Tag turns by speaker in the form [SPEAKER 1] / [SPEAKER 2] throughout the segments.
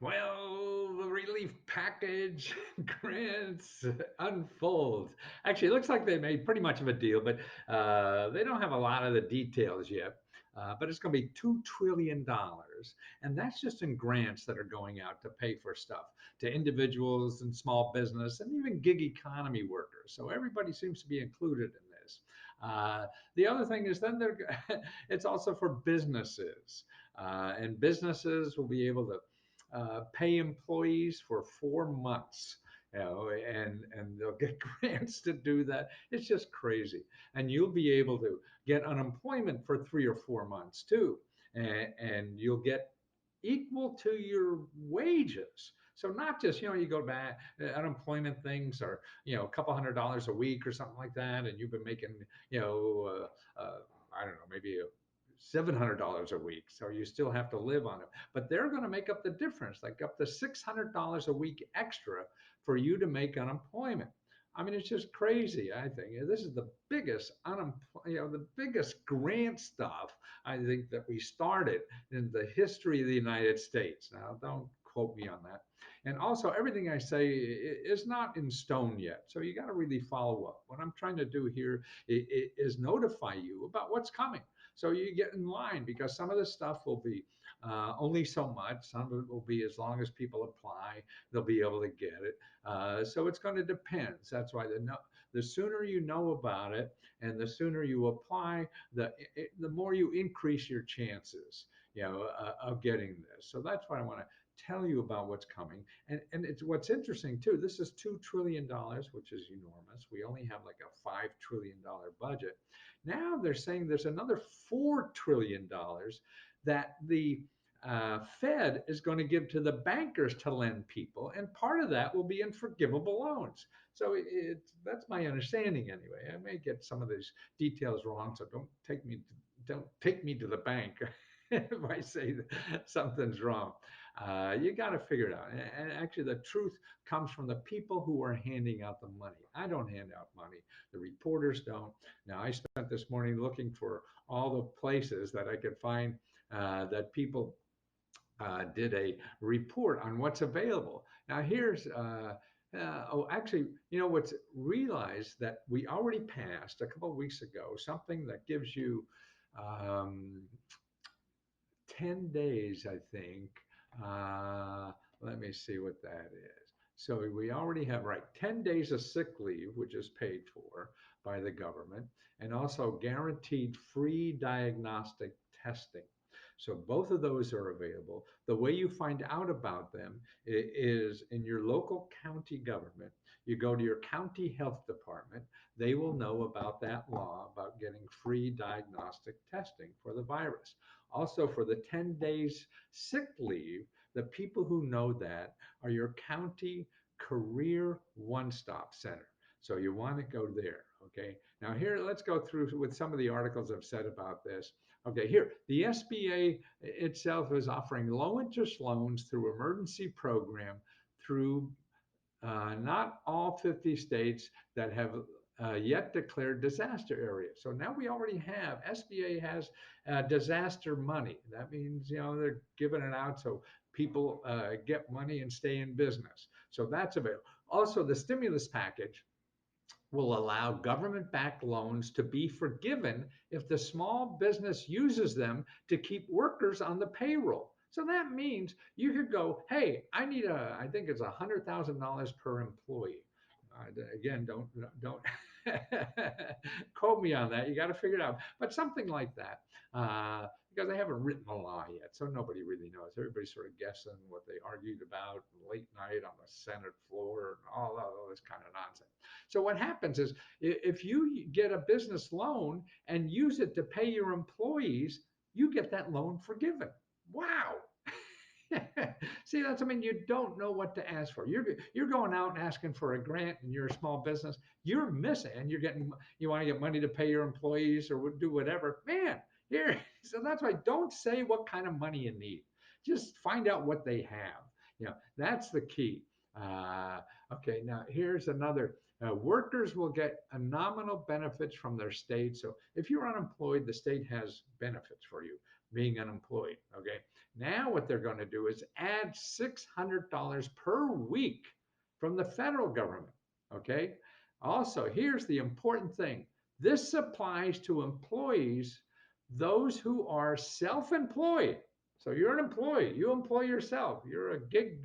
[SPEAKER 1] Well, the relief package grants unfolds. Actually, it looks like they made pretty much of a deal, but they don't have a lot of the details yet. But it's going to be $2 trillion, and that's just in grants that are going out to pay for stuff to individuals and small business and even gig economy workers. So everybody seems to be included in this. Uh, the other thing is then it's also for businesses, and businesses will be able to pay employees for 4 months. And they'll get grants to do that. It's just crazy. And you'll be able to get unemployment for 3 or 4 months too, and you'll get equal to your wages. So not just you go back unemployment things are a couple $100 a week or something like that, and you've been making you know I don't know, maybe $700 a week, so you still have to live on it. But they're going to make up the difference, like up to $600 a week extra for you to make unemployment. I mean, it's just crazy. I think this is the biggest the biggest grant stuff I think that we started in the history of the United States. Now, don't quote me on that. And also, everything I say is not in stone yet, so you got to really follow up. What I'm trying to do here is notify you about what's coming, so you get in line, because some of this stuff will be only so much. Some of it will be as long as people apply, they'll be able to get it. So it's going to depend. That's why the sooner you know about it and the sooner you apply, the more you increase your chances, of getting this. So that's why I want to tell you about what's coming. And it's what's interesting too. This is $2 trillion, which is enormous. We only have like a $5 trillion budget. Now they're saying there's another $4 trillion that the Fed is going to give to the bankers to lend people, and part of that will be in forgivable loans. So that's my understanding anyway. I may get some of these details wrong, so don't take me to the bank if I say that something's wrong. You got to figure it out. And actually, the truth comes from the people who are handing out the money. I don't hand out money. The reporters don't. Now, I spent this morning looking for all the places that I could find that people did a report on what's available. Now, actually, what's realized that we already passed a couple of weeks ago something that gives you um, 10 days, I think. Uh, Let me see what that is. So we already have, right, 10 days of sick leave, which is paid for by the government, and also guaranteed free diagnostic testing. So both of those are available. The way you find out about them is in your local county government. You go to your county health department. They will know about that law about getting free diagnostic testing for the virus. Also, for the 10 days sick leave, the people who know that are your county career one-stop center. So you want to go there. Okay. Now here, let's go through with some of the articles I've said about this. Okay, here, the SBA itself is offering low interest loans through emergency program through not all 50 states that have yet declared disaster areas. So now we already have, SBA has disaster money. That means, they're giving it out so people get money and stay in business. So that's available. Also, the stimulus package will allow government backed loans to be forgiven if the small business uses them to keep workers on the payroll. So that means you could go, hey, I think it's $100,000 per employee. Again, don't quote me on that. You got to figure it out, but something like that, because they haven't written a law yet, so nobody really knows. Everybody's sort of guessing what they argued about late night on the Senate floor and all this kind of nonsense. So what happens is if you get a business loan and use it to pay your employees, you get that loan forgiven. Wow. See, I mean, you don't know what to ask for. You're going out and asking for a grant, and you're a small business. You're missing, and you want to get money to pay your employees or do whatever. Man, here. So that's why don't say what kind of money you need. Just find out what they have. That's the key. Uh, okay, now here's another. Workers will get a nominal benefits from their state. So if you're unemployed, the state has benefits for you. being unemployed. Okay. Now what they're going to do is add $600 per week from the federal government. Okay. Also, here's the important thing. This applies to employees, those who are self-employed. So you're an employee, you employ yourself. You're a gig,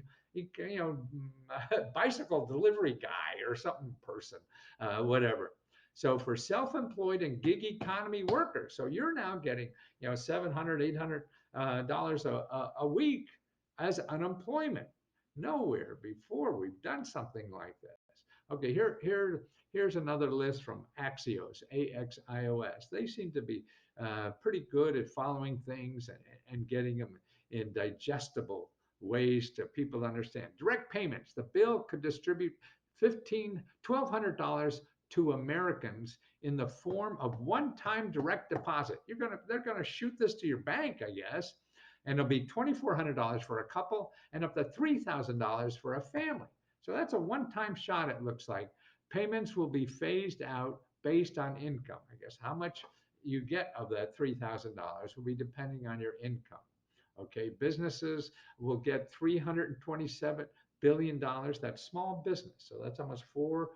[SPEAKER 1] bicycle delivery guy or something person, whatever. So for self-employed and gig economy workers, so you're now getting 700, $800 a week as unemployment. Nowhere before we've done something like this. Okay, here's another list from Axios, AXIOS. They seem to be pretty good at following things and getting them in digestible ways to people to understand. Direct payments. The bill could distribute $1,200 to Americans in the form of one-time direct deposit. They're gonna shoot this to your bank, I guess, and it'll be $2,400 for a couple and up to $3,000 for a family. So that's a one-time shot. It looks like payments will be phased out based on income. I guess how much you get of that $3,000 will be depending on your income. Okay, businesses will get $327 billion. That's small business. So that's almost $400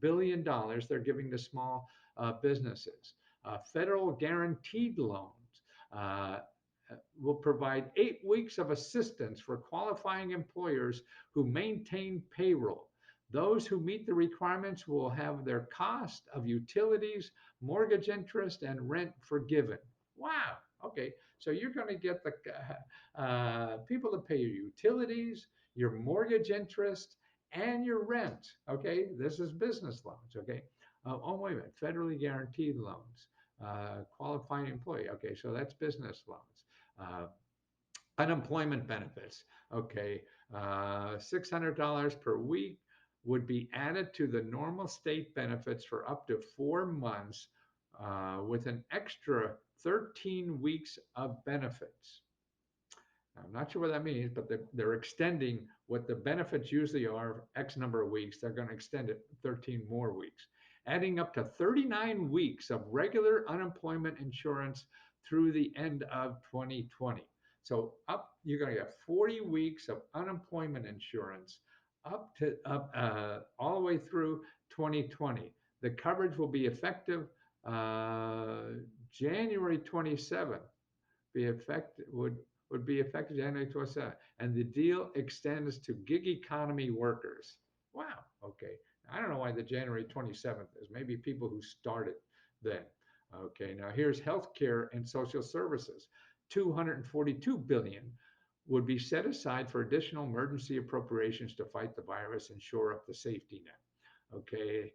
[SPEAKER 1] billion they're giving to small businesses. Federal guaranteed loans uh, will provide 8 weeks of assistance for qualifying employers who maintain payroll. Those who meet the requirements will have their cost of utilities, mortgage interest, and rent forgiven. Wow. Okay. So you're going to get the people to pay your utilities, your mortgage interest, and your rent. Okay. This is business loans. Okay. Oh, wait a minute. Federally guaranteed loans, qualifying employee. Okay. So that's business loans. Uh, Unemployment benefits. Okay. $600 per week would be added to the normal state benefits for up to 4 months with an extra 13 weeks of benefits. I'm not sure what that means, but they're extending what the benefits usually are X number of weeks. They're going to extend it 13 more weeks, adding up to 39 weeks of regular unemployment insurance through the end of 2020. So you're going to get 40 weeks of unemployment insurance up all the way through 2020. The coverage will be effective January 27th be effective would be effective January 27th, and the deal extends to gig economy workers. Wow. Okay. I don't know why the January 27th is. Maybe people who started then. Okay. Now here's healthcare and social services. 242 billion would be set aside for additional emergency appropriations to fight the virus and shore up the safety net. Okay,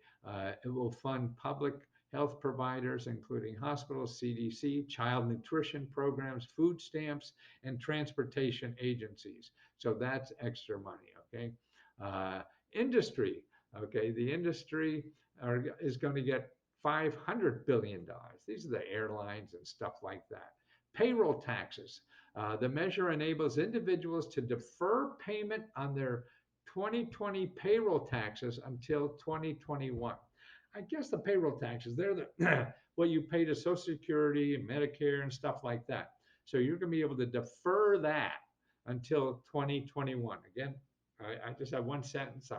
[SPEAKER 1] it will fund public health providers, including hospitals, CDC, child nutrition programs, food stamps, and transportation agencies. So that's extra money. Okay, industry. Okay, the industry is going to get $500 billion. These are the airlines and stuff like that. Payroll taxes. The measure enables individuals to defer payment on their 2020 payroll taxes until 2021. I guess the payroll taxes, they're the what you pay to Social Security and Medicare and stuff like that. So you're going to be able to defer that until 2021. Again, I just have one sentence.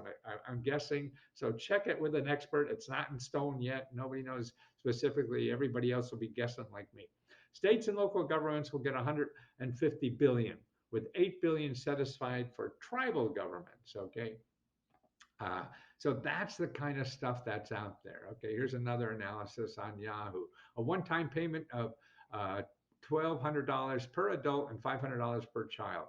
[SPEAKER 1] I'm guessing. So check it with an expert. It's not in stone yet. Nobody knows specifically. Everybody else will be guessing like me. States and local governments will get 150 billion, with 8 billion set aside for tribal governments. Okay. Uh, so that's the kind of stuff that's out there. Okay, here's another analysis on Yahoo. A one-time payment of $1,200 per adult and $500 per child.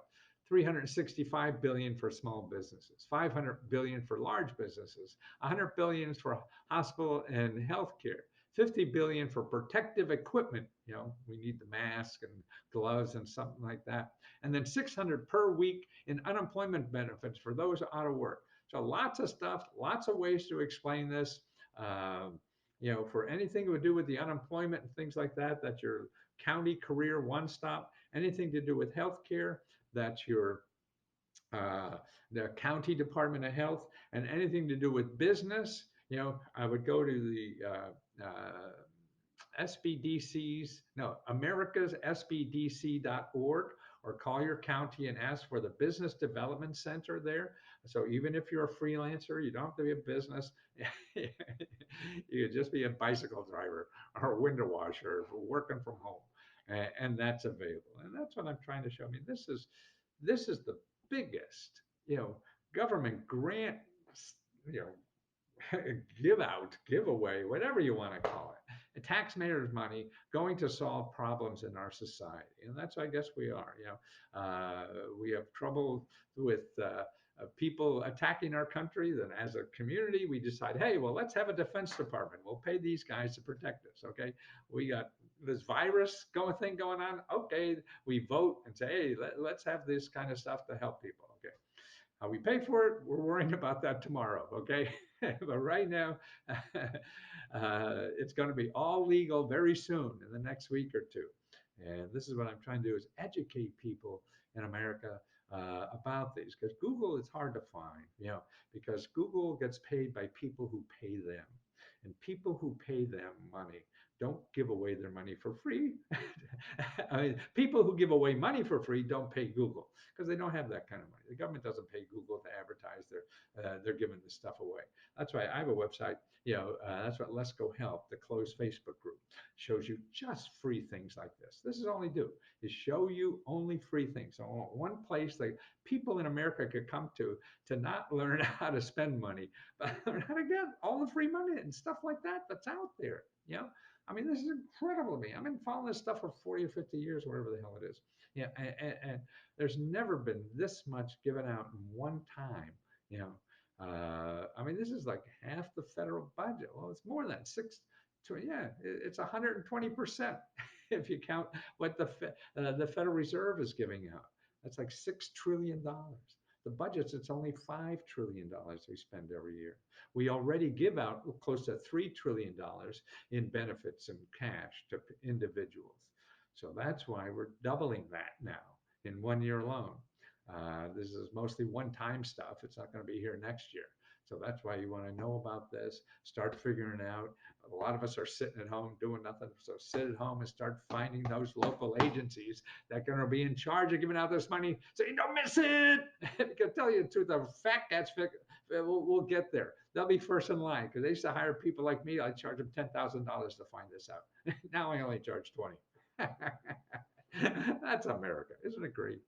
[SPEAKER 1] 365 billion for small businesses, 500 billion for large businesses, 100 billion for hospital and healthcare, 50 billion for protective equipment. We need the mask and gloves and something like that. And then 600 per week in unemployment benefits for those out of work. So lots of stuff, lots of ways to explain this. For anything to do with the unemployment and things like that, that's your county career one stop. Anything to do with healthcare, that's your the county Department of Health, and anything to do with business. I would go to the SBDCs, no, americassbdc.org, or call your county and ask for the Business Development Center there. So even if you're a freelancer, you don't have to be a business. You could just be a bicycle driver or a window washer working from home. And that's available. And that's what I'm trying to show. I mean, this is the biggest, government grant, you know, give out, give away, whatever you want to call it. And taxpayers' money going to solve problems in our society, and that's, I guess, we are. We have trouble with people attacking our country. Then, as a community, we decide, hey, well, let's have a defense department. We'll pay these guys to protect us. Okay, we got this virus going on. Okay, we vote and say, hey, let's have this kind of stuff to help people. Okay, how we pay for it, we're worrying about that tomorrow, okay? But right now, it's going to be all legal very soon in the next week or two. And this is what I'm trying to do, is educate people in America about these, because Google is hard to find, because Google gets paid by people who pay them. And people who pay them money don't give away their money for free. I mean, people who give away money for free don't pay Google because they don't have that kind of money. The government doesn't pay Google to advertise they're giving this stuff away. That's why I have a website. That's what Lesko helped, the closed Facebook group, shows you just free things like this. This is all they do, is show you only free things. So one place that people in America could come to not learn how to spend money, but learn how to get all the free money and stuff like that that's out there. I mean, this is incredible to me. I've been following this stuff for 40 or 50 years, whatever the hell it is. And there's never been this much given out in one time. I mean, this is like half the federal budget. Well, it's more than yeah, it's 120% if you count what the Federal Reserve is giving out. That's like $6 trillion. The budgets, it's only $5 trillion we spend every year. We already give out close to $3 trillion in benefits and cash to individuals. So that's why we're doubling that now in 1 year alone. This is mostly one-time stuff. It's not going to be here next year. So that's why you want to know about this. Start figuring it out. A lot of us are sitting at home doing nothing. So sit at home and start finding those local agencies that are going to be in charge of giving out this money so you don't miss it. I can tell you the truth, the fat cats, we'll get there. They'll be first in line because they used to hire people like me. I charge them $10,000 to find this out. Now I only charge 20. That's America. Isn't it great?